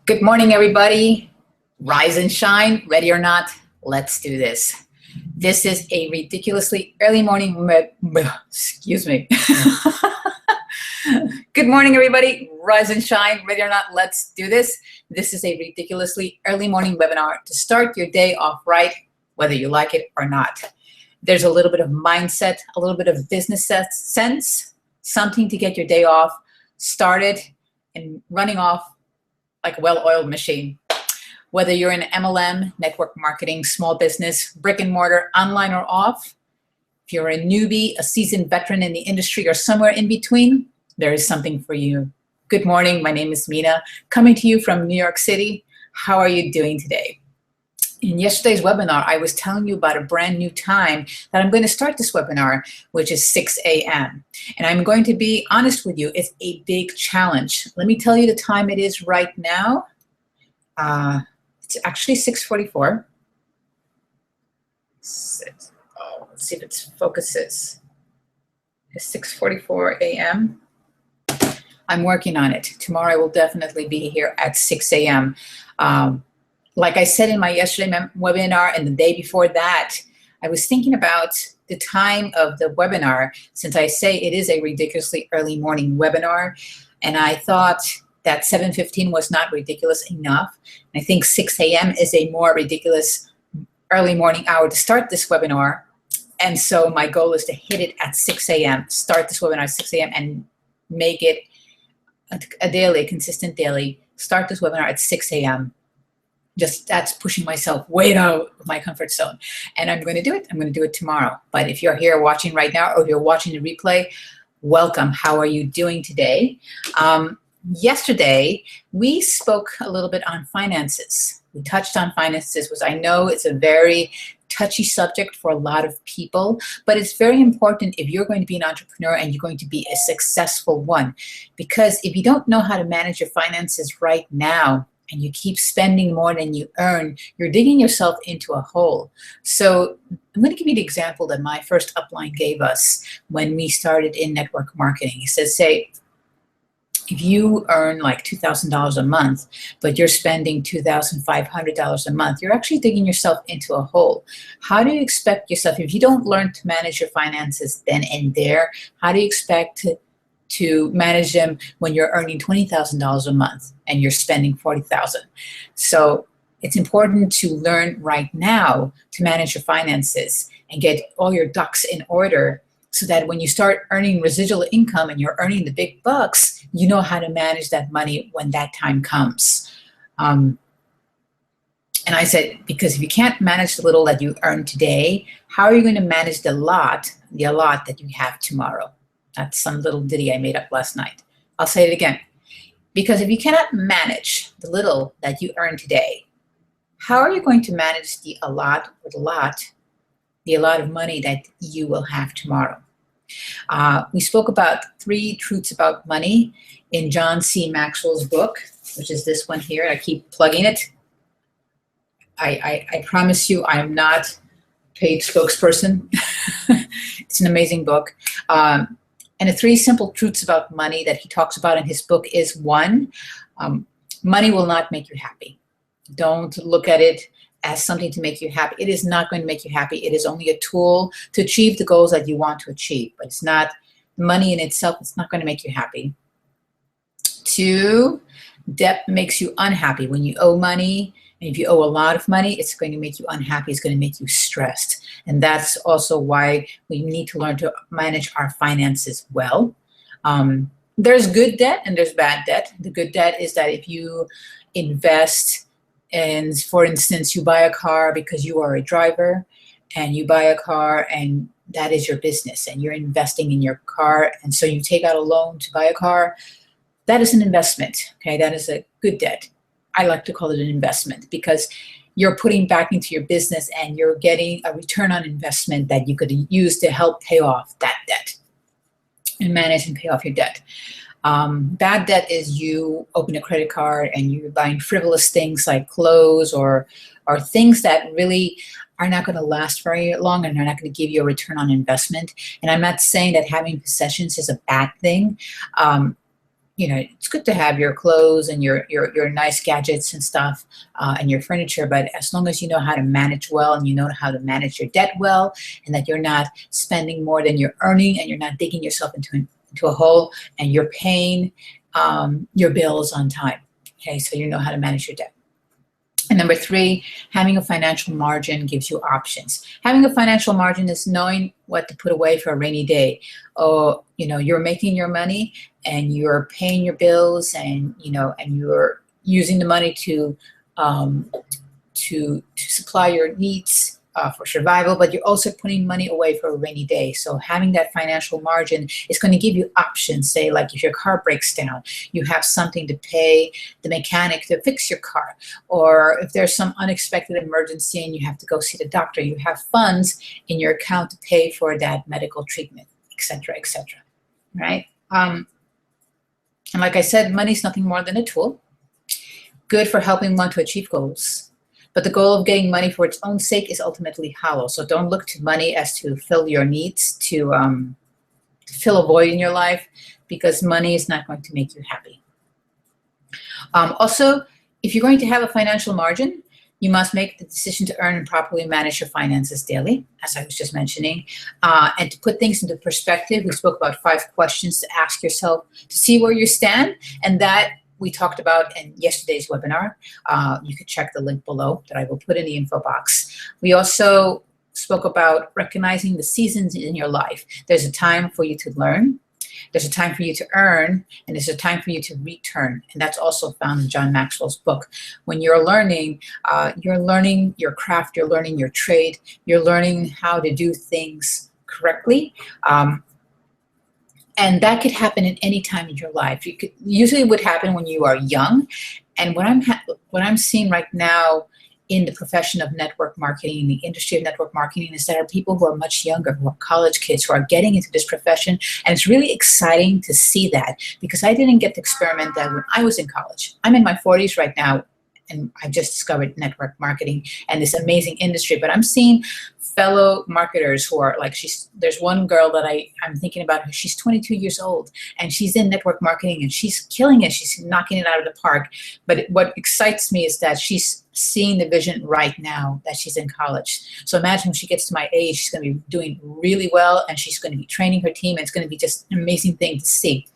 Good morning, everybody. Rise and shine, ready or not, let's do this. This is a ridiculously early morning, excuse me. Good morning, everybody. Rise and shine, ready or not, let's do this. This is a ridiculously early morning webinar to start your day off right, whether you like it or not. There's a little bit of mindset, a little bit of business sense, something to get your day off started and running off like a well-oiled machine. Whether you're in MLM, network marketing, small business, brick and mortar, online or off, if you're a newbie, a seasoned veteran in the industry, or somewhere in between, there is something for you. Good morning, my name is Mina, coming to you from New York City. How are you doing today? In yesterday's webinar, I was telling you about a brand new time that I'm going to start this webinar, which is 6 a.m. And I'm going to be honest with you, it's a big challenge. Let me tell you the time it is right now. It's actually 6:44. Let's see if it focuses. It's 6:44 a.m. I'm working on it. Tomorrow I will definitely be here at 6 a.m. Like I said in my yesterday webinar and the day before that, I was thinking about the time of the webinar, since I say it is a ridiculously early morning webinar, and I thought that 7:15 was not ridiculous enough. I think 6 a.m. is a more ridiculous early morning hour to start this webinar, and so my goal is to hit it at 6 a.m., start this webinar at 6 a.m. and make it a daily, a consistent daily, start this webinar at 6 a.m. Just that's pushing myself way out of my comfort zone. And I'm going to do it. I'm going to do it tomorrow. But if you're here watching right now, or if you're watching the replay, welcome. How are you doing today? Yesterday, we spoke a little bit on finances. We touched on finances, which I know it's a very touchy subject for a lot of people, but it's very important if you're going to be an entrepreneur and you're going to be a successful one. Because if you don't know how to manage your finances right now, and you keep spending more than you earn, you're digging yourself into a hole. So I'm going to give you the example that my first upline gave us when we started in network marketing. He says, say, if you earn like $2,000 a month, but you're spending $2,500 a month, you're actually digging yourself into a hole. How do you expect yourself, if you don't learn to manage your finances then and there, how do you expect to manage them when you're earning $20,000 a month and you're spending $40,000? So it's important to learn right now to manage your finances and get all your ducks in order so that when you start earning residual income and you're earning the big bucks, you know how to manage that money when that time comes. And I said, because if you can't manage the little that you earn today, how are you going to manage the lot that you have tomorrow? That's some little ditty I made up last night. I'll say it again. Because if you cannot manage the little that you earn today, how are you going to manage the allot of money that you will have tomorrow? We spoke about 3 truths about money in John C Maxwell's book, which is this one here. I keep plugging it. I promise you I am not a paid spokesperson. It's an amazing book. And the 3 simple truths about money that he talks about in his book is 1, money will not make you happy. Don't look at it as something to make you happy. It is not going to make you happy. It is only a tool to achieve the goals that you want to achieve. But it's not money in itself. It's not going to make you happy. 2, debt makes you unhappy. When you owe money, and if you owe a lot of money, it's going to make you unhappy. It's going to make you stressed. And that's also why we need to learn to manage our finances well. There's good debt and there's bad debt. The good debt is that if you invest and, for instance, you buy a car because you are a driver, and you buy a car and that is your business and you're investing in your car, and so you take out a loan to buy a car, that is an investment, okay? That is a good debt. I like to call it an investment because you're putting back into your business and you're getting a return on investment that you could use to help pay off that debt and manage and pay off your debt. Bad debt is you open a credit card and you're buying frivolous things like clothes or things that really are not going to last very long and are not going to give you a return on investment. And I'm not saying that having possessions is a bad thing. you know, it's good to have your clothes and your nice gadgets and stuff and your furniture, but as long as you know how to manage well and you know how to manage your debt well, and that you're not spending more than you're earning and you're not digging yourself into a hole, and you're paying your bills on time. Okay, so you know how to manage your debt. And number 3, having a financial margin gives you options. Having a financial margin is knowing what to put away for a rainy day. Oh, you know, you're making your money and you're paying your bills, and you know, and you're using the money to supply your needs for survival, but you're also putting money away for a rainy day. So having that financial margin is going to give you options. Say, like if your car breaks down, you have something to pay the mechanic to fix your car. Or if there's some unexpected emergency and you have to go see the doctor, you have funds in your account to pay for that medical treatment, etc., etc. Right? And like I said, money is nothing more than a tool, good for helping one to achieve goals. But the goal of getting money for its own sake is ultimately hollow. So don't look to money as to fill your needs, to fill a void in your life, because money is not going to make you happy. Also, if you're going to have a financial margin, you must make the decision to earn and properly manage your finances daily, as I was just mentioning. And to put things into perspective, we spoke about 5 questions to ask yourself to see where you stand, and that we talked about in yesterday's webinar. You could check the link below that I will put in the info box. We also spoke about recognizing the seasons in your life. There's a time for you to learn, there's a time for you to earn, and there's a time for you to return. And that's also found in John Maxwell's book. When you're learning your craft, you're learning your trade, you're learning how to do things correctly. And that could happen at any time in your life. Usually it would happen when you are young. And what I'm seeing right now in the profession of network marketing, the industry of network marketing, is that there are people who are much younger, who are college kids, who are getting into this profession. And it's really exciting to see that, because I didn't get to experiment that when I was in college. I'm in my 40s right now, and I just discovered network marketing and this amazing industry. But I'm seeing fellow marketers who are like, there's one girl that I'm thinking about. She's 22 years old and she's in network marketing and she's killing it. She's knocking it out of the park. But what excites me is that she's seeing the vision right now that she's in college. So imagine when she gets to my age, she's going to be doing really well, and she's going to be training her team, and it's going to be just an amazing thing to see.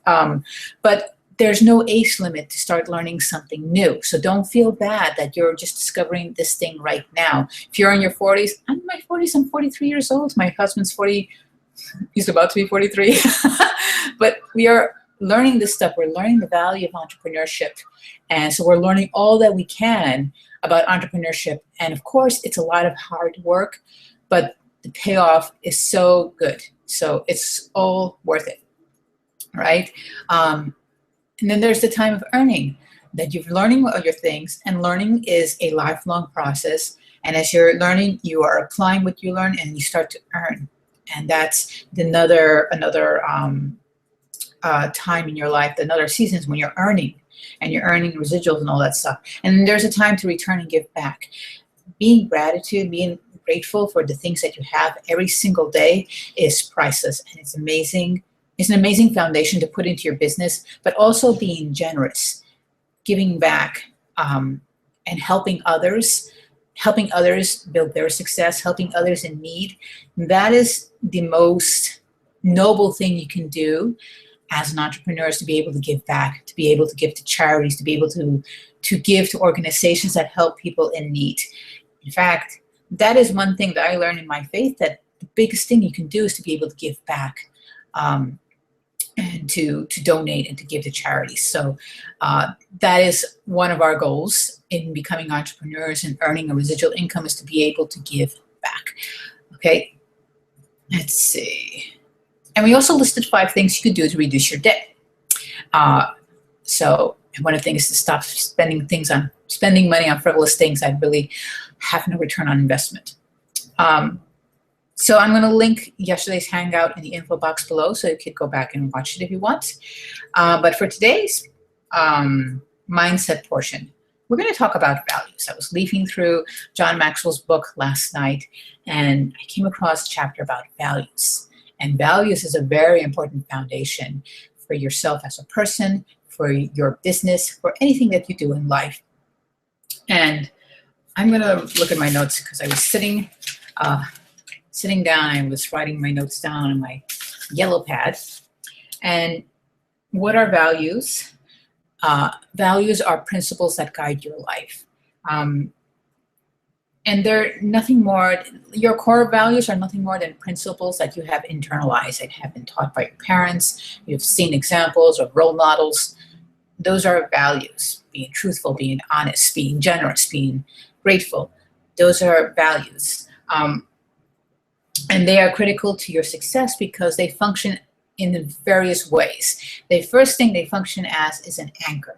But there's no age limit to start learning something new. So don't feel bad that you're just discovering this thing right now. If you're in your 40s, I'm in my 40s, I'm 43 years old. My husband's 40, he's about to be 43. But we are learning this stuff. We're learning the value of entrepreneurship. And so we're learning all that we can about entrepreneurship. And of course, it's a lot of hard work, but the payoff is so good. So it's all worth it, right? And then there's the time of earning, that you're learning all your things, and learning is a lifelong process. And as you're learning, you are applying what you learn, and you start to earn. And that's another time in your life, another seasons when you're earning, and you're earning residuals and all that stuff. And then there's a time to return and give back. Being grateful for the things that you have every single day is priceless, and it's amazing. It's an amazing foundation to put into your business, but also being generous, giving back, and helping others build their success, helping others in need. That is the most noble thing you can do as an entrepreneur, is to be able to give back, to be able to give to charities, to be able to give to organizations that help people in need. In fact, that is one thing that I learned in my faith, that the biggest thing you can do is to be able to give back. And to donate and to give to charities. So that is one of our goals in becoming entrepreneurs and earning a residual income, is to be able to give back. Okay, let's see. And we also listed 5 things you could do to reduce your debt. So one of the things is to stop spending money on frivolous things that really have no return on investment. So I'm going to link yesterday's hangout in the info box below, so you could go back and watch it if you want. But for today's mindset portion, we're going to talk about values. I was leafing through John Maxwell's book last night, and I came across a chapter about values. And values is a very important foundation for yourself as a person, for your business, for anything that you do in life. And I'm going to look at my notes because I was sitting down. I was writing my notes down on my yellow pad. And what are values? Values are principles that guide your life. And they're nothing more, your core values are nothing more than principles that you have internalized, that have been taught by your parents. You've seen examples of role models. Those are values. Being truthful, being honest, being generous, being grateful. Those are values. And they are critical to your success because they function in various ways. The first thing they function as is an anchor.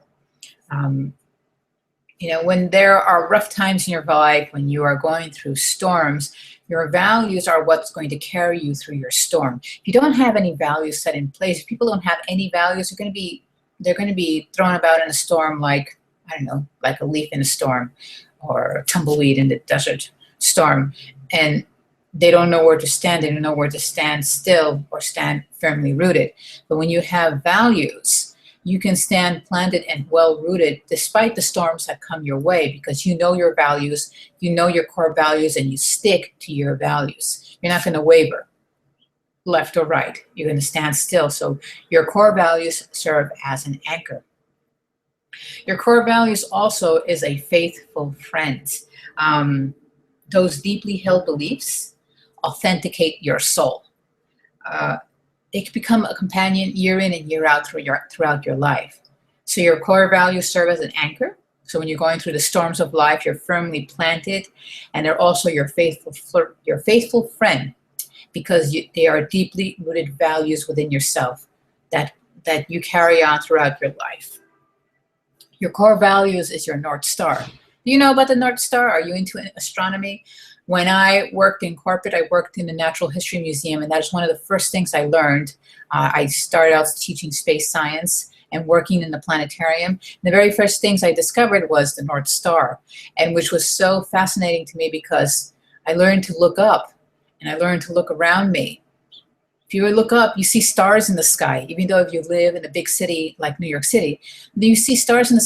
You know, when there are rough times in your life, when you are going through storms, your values are what's going to carry you through your storm. If you don't have any values set in place, if people don't have any values, they're going to be thrown about in a storm like, I don't know, like a leaf in a storm or a tumbleweed in the desert storm. And they don't know where to stand. They don't know where to stand still or stand firmly rooted. But when you have values, you can stand planted and well-rooted despite the storms that come your way because you know your values, you know your core values, and you stick to your values. You're not going to waver left or right. You're going to stand still. So your core values serve as an anchor. Your core values also is a faithful friend. Those deeply held beliefs authenticate your soul. They can become a companion year in and year out throughout your life. So your core values serve as an anchor. So when you're going through the storms of life, you're firmly planted, and they're also your faithful friend because they are deeply rooted values within yourself that you carry on throughout your life. Your core values is your North Star. Do you know about the North Star? Are you into astronomy? When I worked in corporate, I worked in the Natural History Museum, and that is one of the first things I learned. I started out teaching space science and working in the planetarium. And the very first things I discovered was the North Star, and which was so fascinating to me because I learned to look up and I learned to look around me. If you look up, you see stars in the sky, even though if you live in a big city like New York City, you see stars in the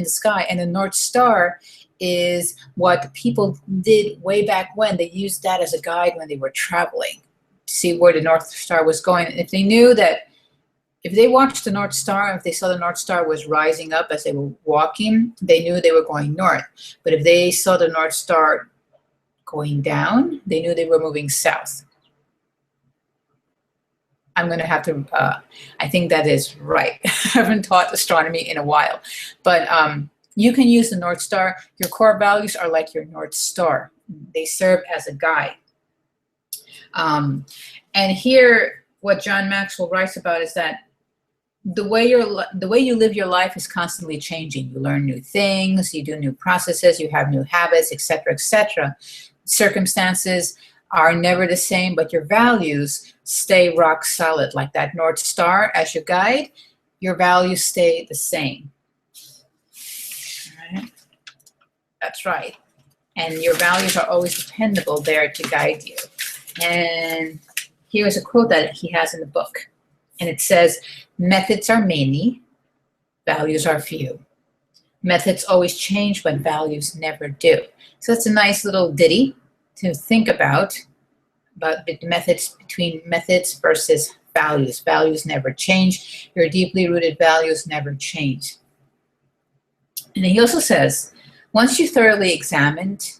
sky, and the North Star is what people did way back when. They used that as a guide when they were traveling to see where the North Star was going. And if they knew that, if they watched the North Star, if they saw the North Star was rising up as they were walking, they knew they were going north. But if they saw the North Star going down, they knew they were moving south. I'm going to have to, I think that is right. I haven't taught astronomy in a while. But you can use the North Star. Your core values are like your North Star. They serve as a guide. And here, what John Maxwell writes about is that the way you live your life is constantly changing. You learn new things, you do new processes, you have new habits, etc., etc. Circumstances are never the same, but your values stay rock solid. Like that North Star as your guide, your values stay the same. All right. That's right. And your values are always dependable there to guide you. And here's a quote that he has in the book. And it says, methods are many, values are few. Methods always change, but values never do. So it's a nice little ditty to think about the methods, between methods versus values. Values never change. Your deeply rooted values never change. And he also says, once you thoroughly examined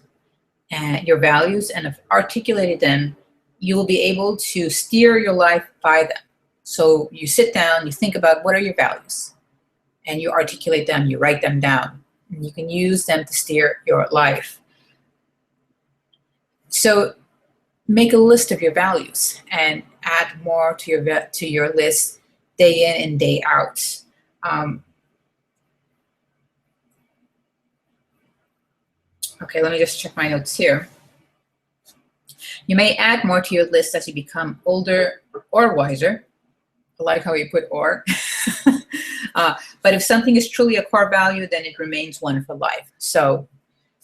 your values and have articulated them, you will be able to steer your life by them. So you sit down, you think about what are your values, and you articulate them, you write them down, and you can use them to steer your life. So make a list of your values and add more to your list day in and day out. Okay, let me just check my notes here. You may add more to your list as you become older or wiser. I like how you put or. But if something is truly a core value, then it remains one for life. So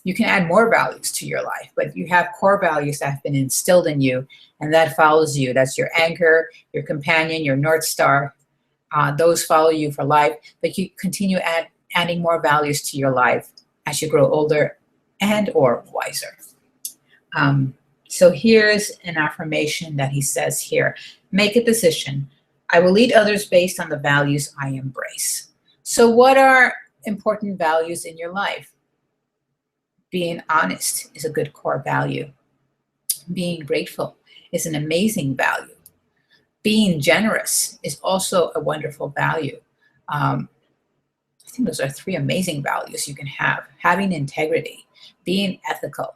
you can add more values to your life, but you have core values that have been instilled in you, and that follows you. That's your anchor, your companion, your North Star. Those follow you for life, but you continue adding more values to your life as you grow older and or wiser. So here's an affirmation that he says here. Make a decision. I will lead others based on the values I embrace. So what are important values in your life? Being honest is a good core value. Being grateful is an amazing value. Being generous is also a wonderful value. I think those are 3 amazing values you can have. Having integrity, being ethical.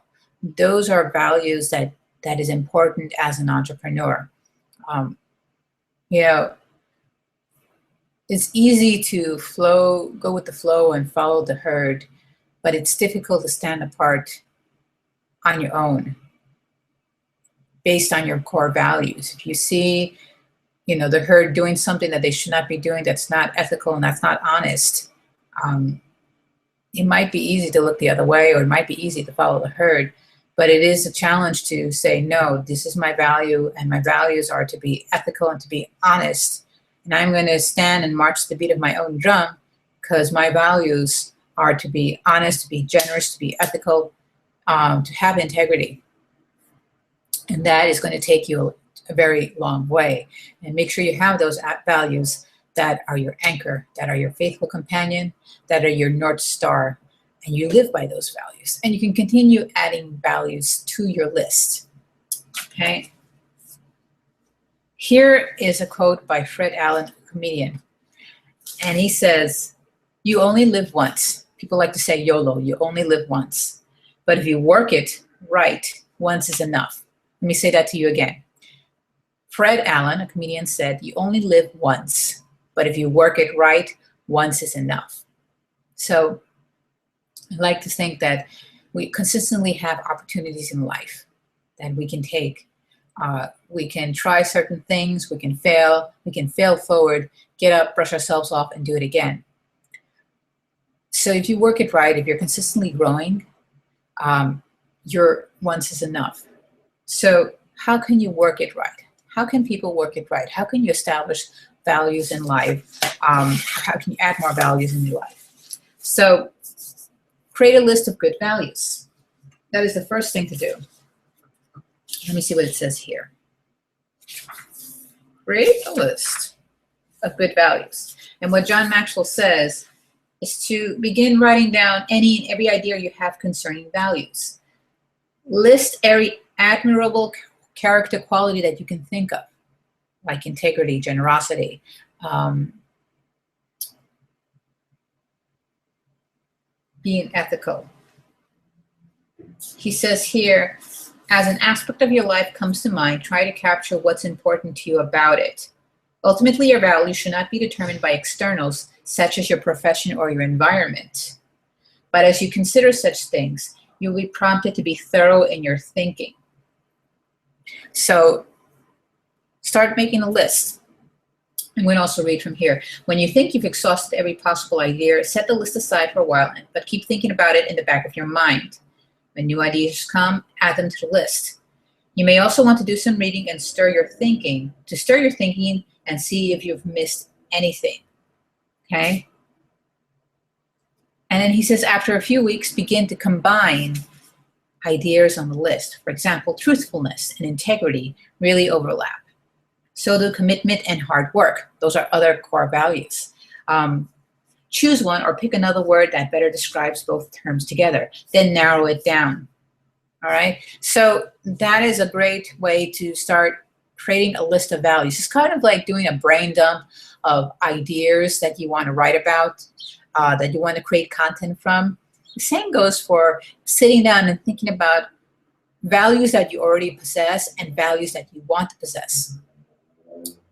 Those are values that is important as an entrepreneur. You know, it's easy to go with the flow and follow the herd, but it's difficult to stand apart on your own based on your core values. If you see, the herd doing something that they should not be doing, that's not ethical and that's not honest, it might be easy to look the other way, or it might be easy to follow the herd. But it is a challenge to say, no, this is my value, and my values are to be ethical and to be honest. And I'm going to stand and march to the beat of my own drum, because my values are to be honest, to be generous, to be ethical, to have integrity. And that is going to take you a very long way. And make sure you have those values that are your anchor, that are your faithful companion, that are your North Star. And you live by those values. And you can continue adding values to your list. Okay? Here is a quote by Fred Allen, a comedian. And he says, you only live once. People like to say YOLO, you only live once. But if you work it right, once is enough. Let me say that to you again. Fred Allen, a comedian, said, you only live once. But if you work it right, once is enough. So I like to think that we consistently have opportunities in life that we can take. We can try certain things, we can fail forward, get up, brush ourselves off, and do it again. So if you work it right, if you're consistently growing, your once is enough. So how can you work it right? How can people work it right? How can you establish values in life? How can you add more values in your life? So create a list of good values. That is the first thing to do. Let me see what it says here. Create a list of good values. And what John Maxwell says is to begin writing down any and every idea you have concerning values. List every admirable character quality that you can think of, like integrity, generosity, being ethical. He says here, as an aspect of your life comes to mind, try to capture what's important to you about it. Ultimately, your value should not be determined by externals, such as your profession or your environment. But as you consider such things, you'll be prompted to be thorough in your thinking. So start making a list. I'm going to also read from here. When you think you've exhausted every possible idea, set the list aside for a while, but keep thinking about it in the back of your mind. When new ideas come, add them to the list. You may also want to do some reading and stir your thinking and see if you've missed anything. Okay? And then he says, after a few weeks, begin to combine ideas on the list. For example, truthfulness and integrity really overlap. So do commitment and hard work. Those are other core values. Choose one or pick another word that better describes both terms together. Then narrow it down. All right? So that is a great way to start creating a list of values. It's kind of like doing a brain dump of ideas that you want to write about, that you want to create content from. The same goes for sitting down and thinking about values that you already possess and values that you want to possess.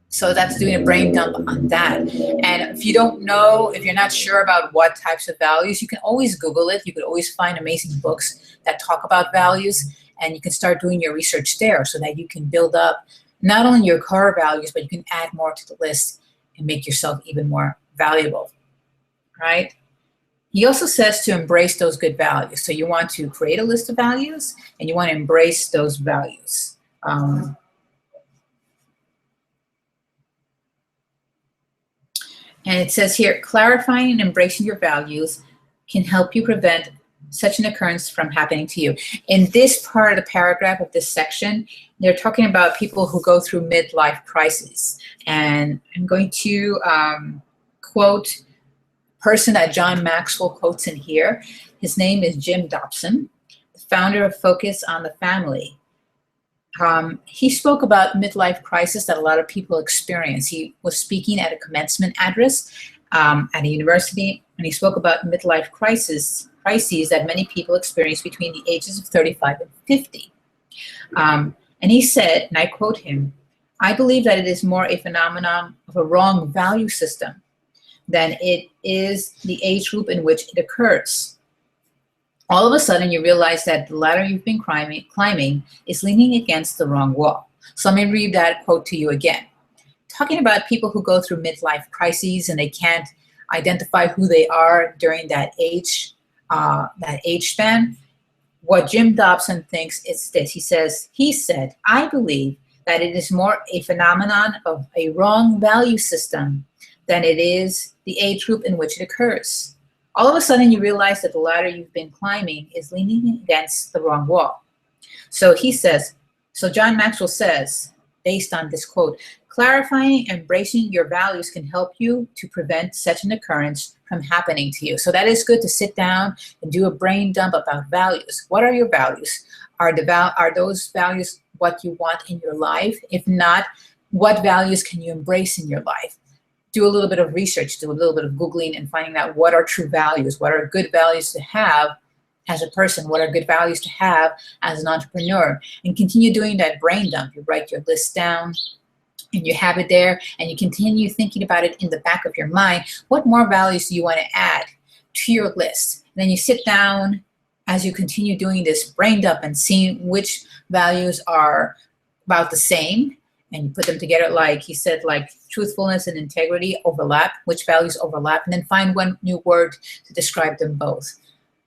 So that's doing a brain dump on that. And if you don't know, if you're not sure about what types of values, you can always Google it. You could always find amazing books that talk about values, and you can start doing your research there so that you can build up not only your core values, but you can add more to the list and make yourself even more valuable, right? He also says to embrace those good values. So you want to create a list of values, and you want to embrace those values. And it says here, clarifying and embracing your values can help you prevent such an occurrence from happening to you. In this part of the paragraph of this section, they're talking about people who go through midlife crises. And I'm going to quote a person that John Maxwell quotes in here. His name is Jim Dobson, the founder of Focus on the Family. He spoke about midlife crisis that a lot of people experience. He was speaking at a commencement address at a university, and he spoke about midlife crises that many people experience between the ages of 35 and 50. And he said, and I quote him, "I believe that it is more a phenomenon of a wrong value system than it is the age group in which it occurs. All of a sudden, you realize that the ladder you've been climbing is leaning against the wrong wall." So let me read that quote to you again. Talking about people who go through midlife crises and they can't identify who they are during that age span. What Jim Dobson thinks is this. He said, "I believe that it is more a phenomenon of a wrong value system than it is the age group in which it occurs. All of a sudden, you realize that the ladder you've been climbing is leaning against the wrong wall." So he says, so John Maxwell says, based on this quote, clarifying and embracing your values can help you to prevent such an occurrence from happening to you. So that is good to sit down and do a brain dump about values. What are your values? Are those values what you want in your life? If not, what values can you embrace in your life? Do a little bit of research, do a little bit of Googling and finding out what are true values, what are good values to have as a person, what are good values to have as an entrepreneur, and continue doing that brain dump. You write your list down and you have it there and you continue thinking about it in the back of your mind. What more values do you want to add to your list? And then you sit down as you continue doing this brain dump and seeing which values are about the same, and you put them together, like he said, like truthfulness and integrity overlap, which values overlap, and then find one new word to describe them both.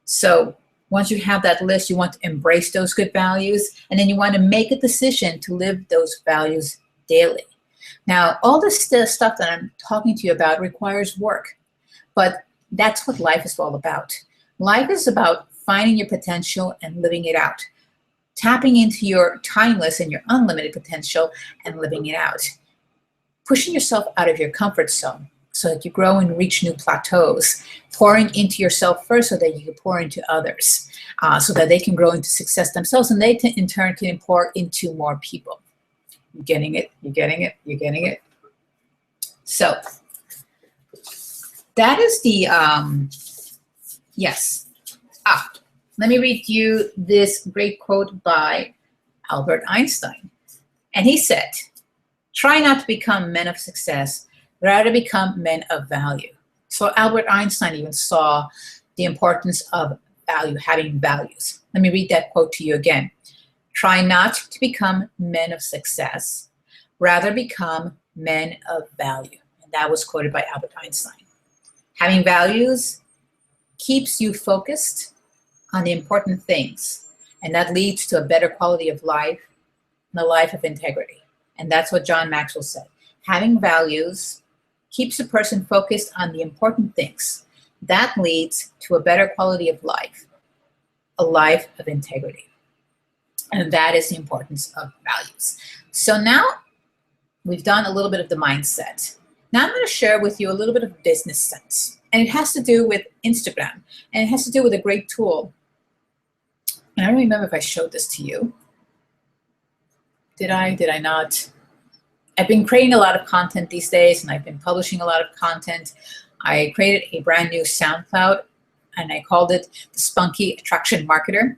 So once you have that list, you want to embrace those good values, and then you want to make a decision to live those values daily. Now, all this stuff that I'm talking to you about requires work, but that's what life is all about. Life is about finding your potential and living it out. Tapping into your timeless and your unlimited potential and living it out. Pushing yourself out of your comfort zone so that you grow and reach new plateaus. Pouring into yourself first so that you can pour into others, so that they can grow into success themselves, and they in turn can pour into more people. You getting it? You getting it? You getting it? So that is the, yes. Let me read you this great quote by Albert Einstein. And he said, "Try not to become men of success, rather become men of value." So Albert Einstein even saw the importance of value, having values. Let me read that quote to you again. "Try not to become men of success, rather become men of value." And that was quoted by Albert Einstein. Having values keeps you focused on the important things, and that leads to a better quality of life and a life of integrity. And that's what John Maxwell said. Having values keeps a person focused on the important things. That leads to a better quality of life, a life of integrity. And that is the importance of values. So now we've done a little bit of the mindset. Now I'm going to share with you a little bit of business sense. And it has to do with Instagram. And it has to do with a great tool. And I don't remember if I showed this to you. Did I not? I've been creating a lot of content these days, and I've been publishing a lot of content. I created a brand new SoundCloud, and I called it the Spunky Attraction Marketer.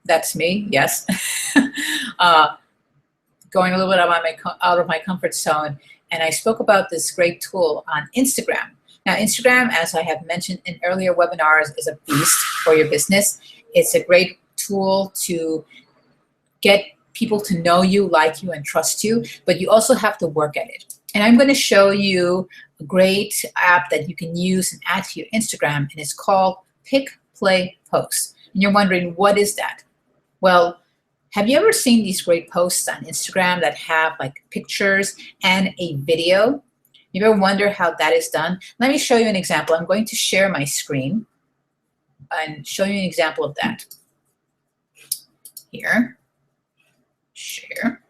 That's me, yes. Going a little bit out of my comfort zone. And I spoke about this great tool on Instagram. Now, Instagram, as I have mentioned in earlier webinars, is a beast for your business. It's a great tool to get people to know you, like you, and trust you, but you also have to work at it. And I'm going to show you a great app that you can use and add to your Instagram, and it's called Pick, Play, Post. And you're wondering, what is that? Well, have you ever seen these great posts on Instagram that have like pictures and a video? You ever wonder how that is done? Let me show you an example. I'm going to share my screen and show you an example of that. Here, share.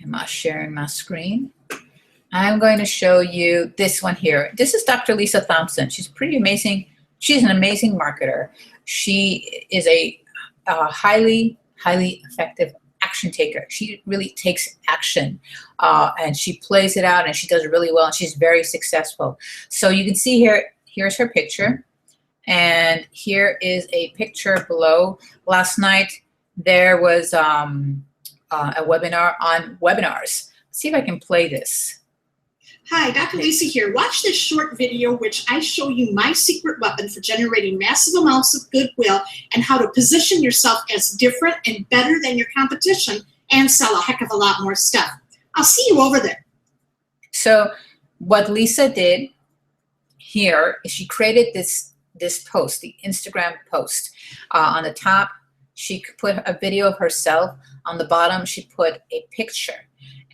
Am I sharing my screen? I'm going to show you this one here. This is Dr. Lisa Thompson. She's pretty amazing. She's an amazing marketer. She is a highly effective action taker. She really takes action and she plays it out, and she does it really well, and she's very successful. So you can see here, here's her picture, and here is a picture below. Last night there was a webinar on webinars. Let's see if I can play this. Hi, Dr. Lisa here. Watch this short video which I show you my secret weapon for generating massive amounts of goodwill and how to position yourself as different and better than your competition and sell a heck of a lot more stuff. I'll see you over there. So what Lisa did here is she created this post, the Instagram post. On the top, she put a video of herself. On the bottom, she put a picture.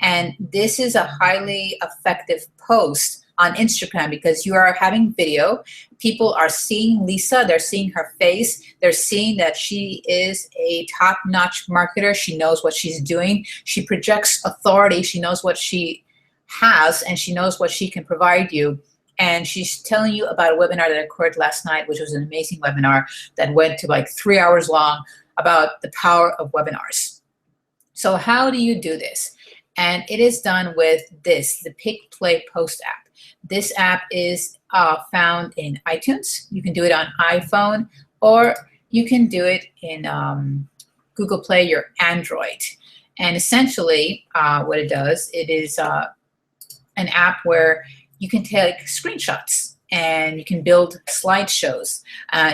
And this is a highly effective post on Instagram because you are having video. People are seeing Lisa. They're seeing her face. They're seeing that she is a top-notch marketer. She knows what she's doing. She projects authority. She knows what she has, and she knows what she can provide you. And she's telling you about a webinar that occurred last night, which was an amazing webinar that went to like 3 hours long about the power of webinars. So how do you do this? And it is done with this, the Pick, Play, Post app. This app is found in iTunes. You can do it on iPhone, or you can do it in Google Play, your Android. And essentially what it does, it is an app where you can take screenshots and you can build slideshows.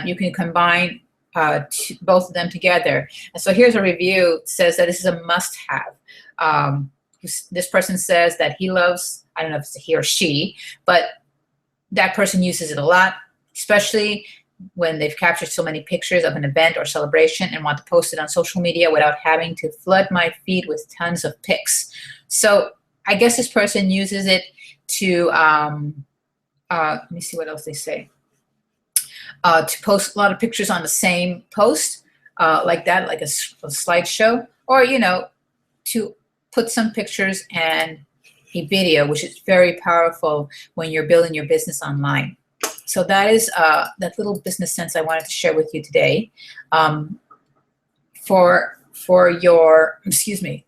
You can combine both of them together. And so here's a review. It says that this is a must-have. This person says that he loves, I don't know if it's a he or she, but that person uses it a lot, especially when they've captured so many pictures of an event or celebration and want to post it on social media without having to flood my feed with tons of pics. So I guess this person uses it to, let me see what else they say, to post a lot of pictures on the same post, like that, like a slideshow, or, you know, to put some pictures and a video, which is very powerful when you're building your business online. So that is that little business sense I wanted to share with you today for your, excuse me,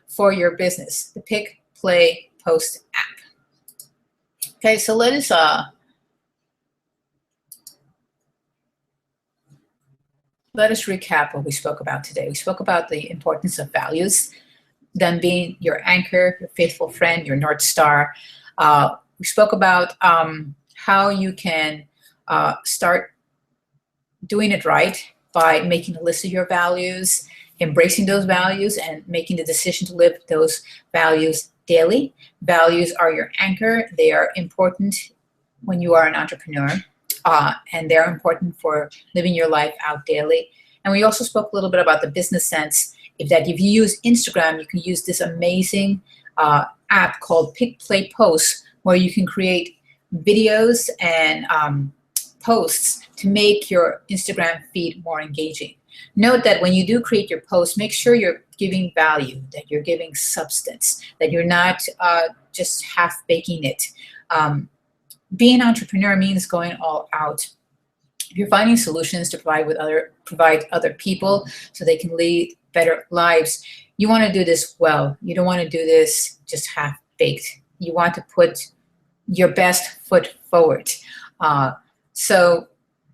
for your business, the Pick, Play, Post app. Okay, so let us recap what we spoke about today. We spoke about the importance of values, them being your anchor, your faithful friend, your North Star. We spoke about how you can start doing it right by making a list of your values, embracing those values, and making the decision to live those values daily. Values are your anchor. They are important when you are an entrepreneur, and they're important for living your life out daily. And we also spoke a little bit about the business sense. If you use Instagram, you can use this amazing app called Pick, Play, Post, where you can create videos and posts to make your Instagram feed more engaging. Note that when you do create your post, make sure you're giving value, that you're giving substance, that you're not just half-baking it. Being an entrepreneur means going all out. If you're finding solutions to provide other people so they can lead better lives, you want to do this well. You don't want to do this just half-baked. You want to put your best foot forward. So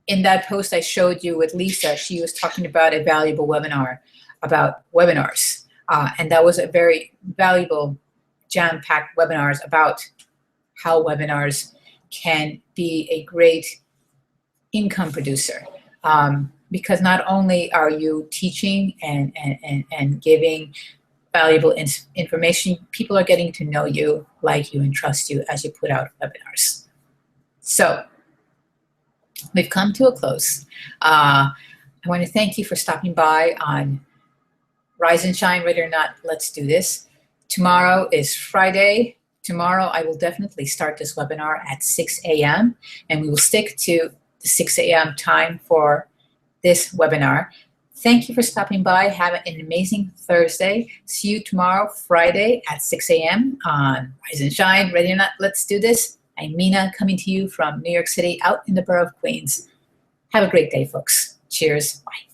in that post I showed you with Lisa, she was talking about a valuable webinar about webinars. And that was a very valuable, jam-packed webinars about how webinars can be a great income producer. Because not only are you teaching and giving valuable information, people are getting to know you, like you, and trust you as you put out webinars. So we've come to a close. I want to thank you for stopping by on Rise and Shine, Ready or Not, Let's Do This. Tomorrow is Friday. tomorrow I will definitely start this webinar at 6 a.m. and we will stick to the 6 a.m. time for this webinar. Thank you for stopping by. Have an amazing Thursday. See you tomorrow, Friday at 6 a.m. on Rise and Shine. Ready or not, let's do this. I'm Mina, coming to you from New York City, out in the borough of Queens. Have a great day, folks. Cheers. Bye.